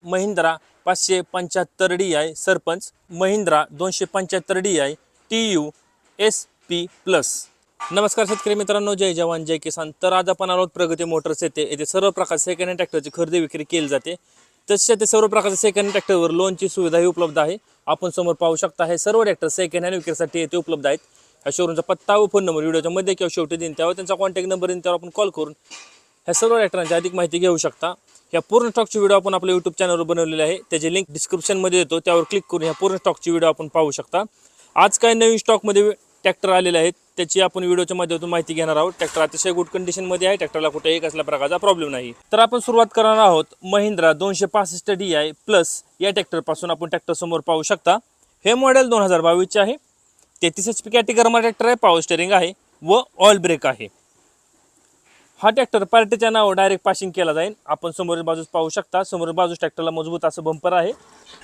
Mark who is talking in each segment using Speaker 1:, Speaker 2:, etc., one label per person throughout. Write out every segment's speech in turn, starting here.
Speaker 1: Mahindra 575 DI sarpanch, Mahindra 275 DI TU SP plus. नमस्कार शेतकरी मित्रांनो, जय जवान जय किसान। तर आज आपण आलो प्रगती मोटर्स येथे सर्व प्रकारचे सेकंड हँड ट्रॅक्टरची खरेदी विक्री केली जाते। तसेच ते सर्व प्रकारचे सेकंड हँड ट्रॅक्टरवर लोनची सुविधाही उपलब्ध आहे। आपण समोर पाहू शकता हे सर्व ट्रॅक्टर सेकंड हँड विक्रीसाठी येथे उपलब्ध आहेत। या शोरूमचा पत्ता व फोन नंबर व्हिडिओच्या मध्ये किंवा शेवटी देईन, त्यावर त्यांचा कॉन्टॅक्ट नंबर देईन, त्यावर आपण कॉल करून ह्या सर्व ट्रॅक्टरांची अधिक माहिती घेऊ शकता। या पूर्ण स्टॉकची व्हिडिओ आपण आपल्या YouTube चॅनलवर बनवलेली आहे, त्याची लिंक डिस्क्रिप्शनमध्ये देतो, त्यावर क्लिक करून ह्या पूर्ण स्टॉकची व्हिडिओ आपण पाहू शकता। आज काय नवीन स्टॉकमध्ये ट्रॅक्टर आलेले आहेत त्याची आपण व्हिडिओच्या माध्यमातून माहिती घेणार आहोत। ट्रॅक्टर अतिशय गुड कंडिशनमध्ये आहे, ट्रॅक्टरला कुठेही कसल्या प्रकारचा प्रॉब्लेम नाही। तर आपण सुरुवात करणार आहोत महिंद्रा 265 DI प्लस या ट्रॅक्टरपासून। आपण ट्रॅक्टर समोर पाहू शकता, हे मॉडेल 2022 चे आहे। 33 HP कॅटेगरीचा ट्रॅक्टर आहे, पॉवर स्टेअरिंग आहे व ऑल ब्रेक आहे। हा ट्रॅक्टर पार्टीच्या नावावर डायरेक्ट पासिंग केला जाईल। आपण समोरील बाजूस पाहू शकता, समोरील बाजूस ट्रॅक्टरला मजबूत असं बंपर आहे।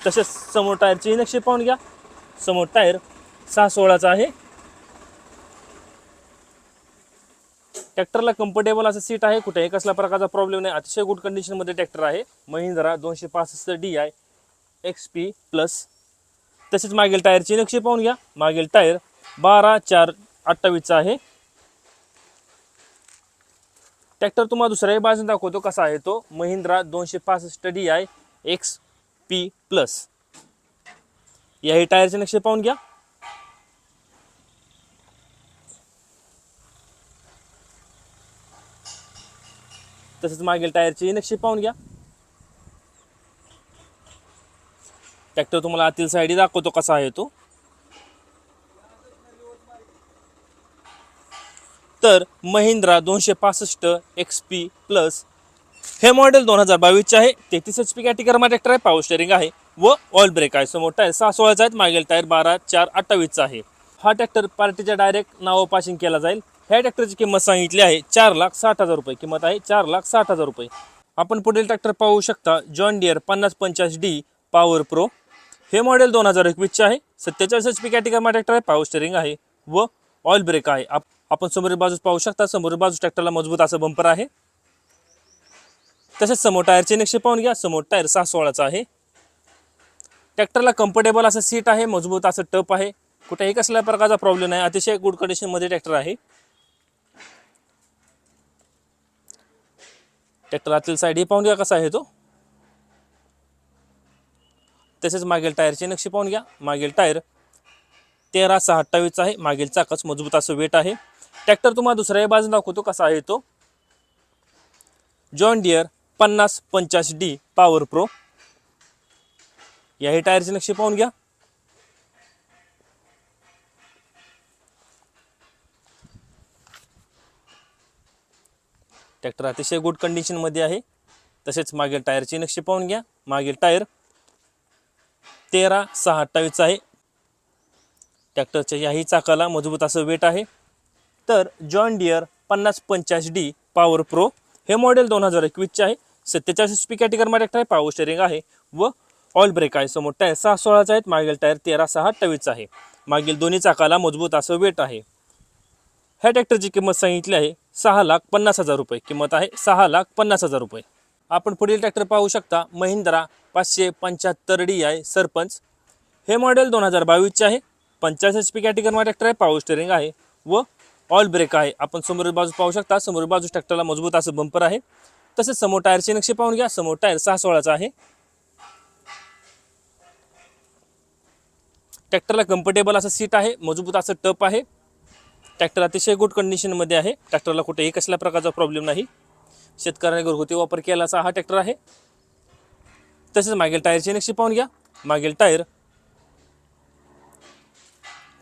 Speaker 1: तसेच समोर टायरची नक्षी पाहून घ्या, समोर टायर 6/16चा आहे। ट्रॅक्टरला कम्फर्टेबल असं सीट आहे, कुठेही कसल्या प्रकारचा प्रॉब्लेम नाही, अतिशय गुड कंडिशनमध्ये ट्रॅक्टर आहे महिंद्रा 265 DI XP प्लस। तसेच मागील टायरची नक्षी पाहून घ्या, मागील टायर 12/4/28चा आहे। ट्रॅक्टर तुम्हाला दुसऱ्याही बाजून दाखवतो कसा आहे तो, महिंद्रा 265 DI XP प्लस। याही टायरचे नक्षे पाहून घ्या, तसेच मागील टायरची नक्षी पाहून घ्या। ट्रॅक्टर तुम्हाला आतील साईड दाखवतो कसा आहे तो। तर महिंद्रा 265 XP प्लस हे मॉडेल 2022 चे आहे। 33 HP कॅटेगरीचा ट्रॅक्टर आहे, पॉवर स्टेअरिंग आहे व ऑल ब्रेक आहे। समोर टायर 6/16चा आहे, मागील टायर 12/4/28चा आहे। हा ट्रॅक्टर पार्टीच्या डायरेक्ट नाव पासिंग केला जाईल। ह्या ट्रॅक्टरची किंमत सांगितली आहे 4,60,000 रुपये, किंमत आहे 4,60,000 रुपये। आपण पुढील ट्रॅक्टर पाहू शकता, John Deere 5050D power pro. हे मॉडेल 2021 चे आहे। 47 HP कॅटेगरीचा ट्रॅक्टर आहे, पॉवर स्टेअरिंग आहे व ऑल ब्रेक आहे। आपण समोरील बाजूस पाहू शकता, समोरील बाजूस ट्रॅक्टरला मजबूत असं बंपर आहे। तसेच समोर टायरचे नक्षे पाहून घ्या, समोर टायर 6/16चा आहे। ट्रॅक्टरला कम्फर्टेबल असं सीट आहे, मजबूत असं टप आहे, कुठेही कसल्या प्रकारचा प्रॉब्लेम नाही, अतिशय गुड कंडिशनमध्ये ट्रॅक्टर आहे। ट्रॅक्टर आतील साईड ही पाहून घ्या कसा आहे तो। तसेच मागील टायरची नक्षी पाहून घ्या, मागील टायर 13/6/28चा आहे, मागील चाकच मजबूत असं वेट आहे। ट्रॅक्टर तुम्हाला दुसऱ्याही बाजून दाखवतो कसा आहे तो, John Deere 5050D power pro. याही टायरची नक्षी पाहून घ्या। ट्रॅक्टर अतिशय गुड कंडिशनमध्ये आहे। तसेच मागील टायरची नक्षी पाहून घ्या, मागील टायर 13/6/28चा आहे। ट्रॅक्टरच्या याही चाकाला मजबूत असं वेट आहे। तर John Deere 5050D power pro हे मॉडेल 2021 चे आहे। 47 HP कॅटेगरीचा ट्रॅक्टर आहे, पॉवर स्टेअरिंग आहे व ऑल ब्रेक आहे। समोर टायर 6/16चा आहे, मागील टायर 13/6/28चा आहे। मागील दोन्ही चाकाला मजबूत असं वेट आहे। ह्या ट्रॅक्टरची किंमत सांगितली आहे 6,50,000 रुपये, किंमत आहे 6,50,000 रुपये। आपण पुढील ट्रॅक्टर पाहू शकता, महिंद्रा 575 DI सरपंच। हे मॉडेल 2022 चे आहे। 50 HP कॅटेगरीचा ट्रॅक्टर आहे, पॉवर स्टेअरिंग आहे व ऑल ब्रेक आहे। आपण समोरील बाजू पाहू शकता, समोरील बाजू ट्रॅक्टरला मजबूत असं बंपर आहे। तसेच समोर टायरची नक्षी पाहून घ्या, समोर टायर 6/16चा आहे। ट्रॅक्टरला कम्फर्टेबल असं सीट आहे, मजबूत असं टप आहे। ट्रॅक्टर अतिशय गुड कंडिशनमध्ये आहे, ट्रॅक्टरला कुठेही कसल्या प्रकारचा प्रॉब्लेम नाही। शेतकऱ्याने घरगुती वापर केला असा हा ट्रॅक्टर आहे। तसेच मागील टायरची नक्षी पाहून घ्या, मागील टायर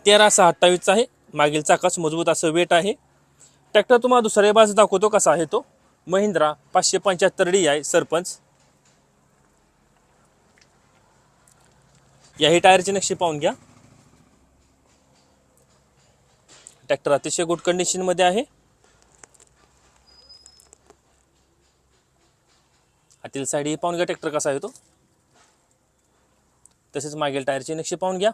Speaker 1: 13/6/28चा आहे, मागील चाकाच मजबूत असं वेट आहे। ट्रॅक्टर तुम्हाला दुसऱ्या बाजू दाखवतो कसा आहे तो, महिंद्रा 575 DI सरपंच। याही टायरची नक्षी पाहून घ्या। ट्रॅक्टर अतिशय गुड कंडिशनमध्ये आहे। आतील साईड ही पाहून घ्या ट्रॅक्टर कसा आहे तो। तसेच मागील टायरची नक्षी पाहून घ्या,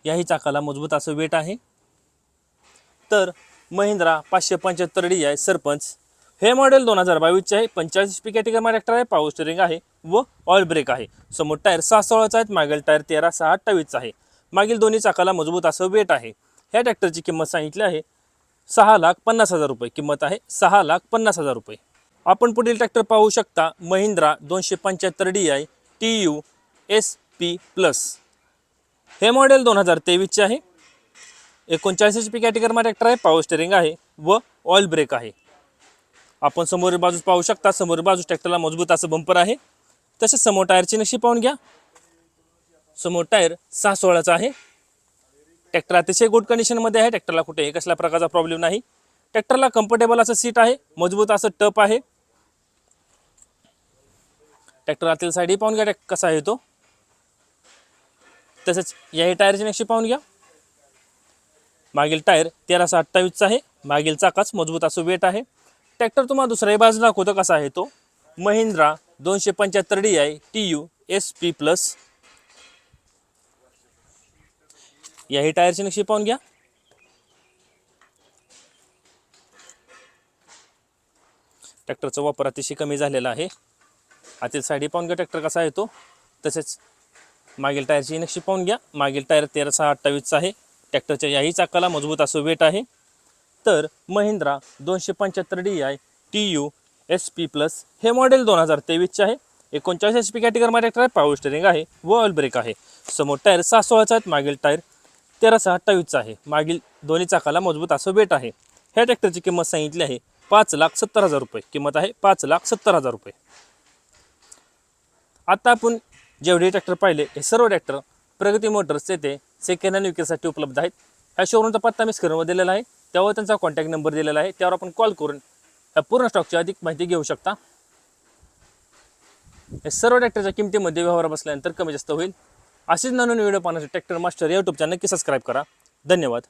Speaker 1: याही चाकाला मजबूत असं वेट आहे। तर महिंद्रा 575 DI सरपंच हे मॉडेल 2022चे आहे. 45 HP कॅटेगरीमध्ये ट्रॅक्टर आहे. पॉवर स्टीअरिंग आहे व ऑइल ब्रेक आहे. समोर टायर 6/16चा आहेत. मागील टायर 13/6/28चा आहे. मागील दोन्ही चाकाला मजबूत असं वेट आहे. ह्या ट्रॅक्टरची किंमत सांगितली आहे 6,50,000 रुपये. किंमत आहे 6,50,000 रुपये. आपण पुढील ट्रॅक्टर पाहू शकता. Mahindra 275 DI TU SP plus. हे मॉडेल 2023चे आहे. 39 HP कॅटेगरीमध्ये ट्रॅक्टर आहे. पॉवर स्टीअरिंग आहे व ऑइल ब्रेक आहे. आपण समोरील बाजूस पाहू शकता. समोरील बाजूस ट्रॅक्टरला मजबूत असं बंपर आहे. तसेच समोर टायरची नक्षी पाहून घ्या. समोर टायर 6/16चा आहे. ट्रॅक्टर अतिशय गुड कंडिशनमध्ये आहे. ट्रॅक्टरला कुठेही कसल्या प्रकारचा प्रॉब्लेम नाही. ट्रॅक्टरला कम्फर्टेबल असं सीट आहे. मजबूत असं टप आहे. ट्रॅक्टर आतील साईडही पाहून घ्या कसा आहे तो. तसेच याही टायरची नक्षी पाहून घ्या. मागील टायर 13/28चा आहे. मागील चाकाच मजबूत असं वेट आहे. ट्रॅक्टर तुम्हाला दुसऱ्याही बाजूला दाखवतो कसा आहे तो. Mahindra 275 DI TU SP plus. याही टायरची नक्षी पाहून घ्या. ट्रॅक्टरचा वापर अतिशय कमी झालेला आहे. आतील साईडही पाहून घ्या ट्रॅक्टर कसा आहे तो. तसेच मागील टायरची नक्षी पाहून घ्या. मागील टायर 13/6/28चा आहे. ट्रॅक्टरच्या याही चाकाला मजबूत असं वेट आहे. तर Mahindra 275 DI TU SP plus हे मॉडेल 2023चे आहे. 39 HP कॅटेगरीमध्ये ट्रॅक्टर आहे. पॉवर स्टीअरिंग आहे व ऑइल ब्रेक आहे. समोर टायर 6/16चा आहेत. मागील टायर 13/6/28चा आहे. मागील दोन्ही चाकाला मजबूत असं वेट आहे. ह्या ट्रॅक्टरची किंमत सांगितली आहे 5,70,000 रुपये. किंमत आहे 5,70,000 रुपये. आता आपण जेवढे ट्रॅक्टर पाहिले हे सर्व ट्रॅक्टर प्रगती मोटर्स येथे सेकंड हँड विक्रीसाठी उपलब्ध आहेत. ह्या शोरूमचा पत्ता मी स्क्रीनवर दिलेला आहे. त्यावर त्यांचा कॉन्टॅक्ट नंबर दिलेला आहे. त्यावर आपण कॉल करून ह्या पूर्ण स्टॉकची अधिक माहिती घेऊ शकता. हे सर्व ट्रॅक्टरच्या किमतीमध्ये व्यवहार बसल्यानंतर कमी जास्त होईल. असेच नवीन व्हिडिओ पाहण्यासाठी ट्रॅक्टर मास्टर यूट्यूब चॅनल नक्की सबस्क्राईब करा. धन्यवाद.